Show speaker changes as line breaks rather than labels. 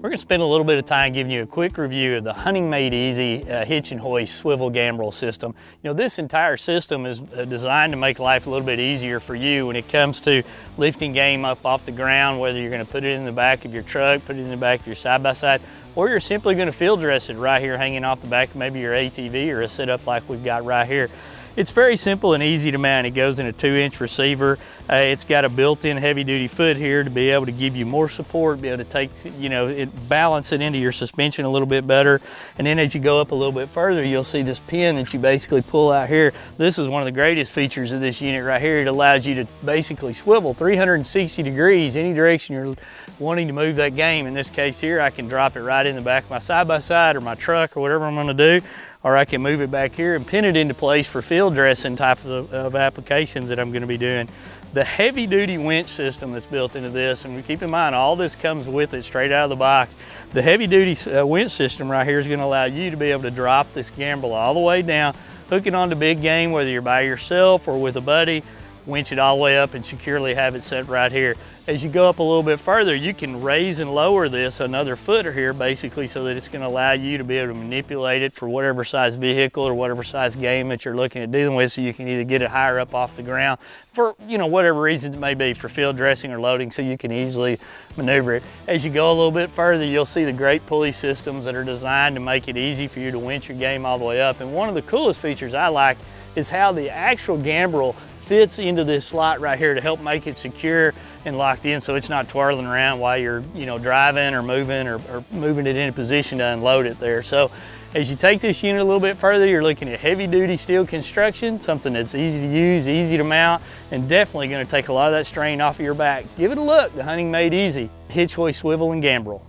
We're going to spend a little bit of time giving you a quick review of the Hunting Made Easy Hitch and Hoist swivel gambrel system. You know, this entire system is designed to make life a little bit easier for you when it comes to lifting game up off the ground, whether you're going to put it in the back of your truck, put it in the back of your side-by-side, or you're simply going to field dress it right here hanging off the back of maybe your ATV or a setup like we've got right here. It's very simple and easy to mount. It goes in a 2-inch receiver. It's got a built-in heavy-duty foot here to be able to give you more support, be able to take, balance it into your suspension a little bit better. And then as you go up a little bit further, you'll see this pin that you basically pull out here. This is one of the greatest features of this unit right here. It allows you to basically swivel 360 degrees, any direction you're wanting to move that game. In this case here, I can drop it right in the back of my side-by-side or my truck or whatever I'm gonna do, or I can move it back here and pin it into place for field dressing type of applications that I'm gonna be doing. The heavy duty winch system that's built into this, and keep in mind all this comes with it straight out of the box. The heavy duty winch system right here is gonna allow you to be able to drop this gambrel all the way down, hook it onto big game, whether you're by yourself or with a buddy, winch it all the way up and securely have it set right here. As you go up a little bit further, you can raise and lower this another foot here basically, so that it's going to allow you to be able to manipulate it for whatever size vehicle or whatever size game that you're looking at dealing with, so you can either get it higher up off the ground for whatever reasons it may be, for field dressing or loading, so you can easily maneuver it. As you go a little bit further, you'll see the great pulley systems that are designed to make it easy for you to winch your game all the way up. And one of the coolest features I like is how the actual gambrel fits into this slot right here to help make it secure and locked in, so it's not twirling around while you're driving or moving it into position to unload it there. So as you take this unit a little bit further, you're looking at heavy duty steel construction, something that's easy to use, easy to mount, and definitely going to take a lot of that strain off of your back. Give it a look, the Hunting Made Easy Hitch, Hoist, Swivel, and Gambrel.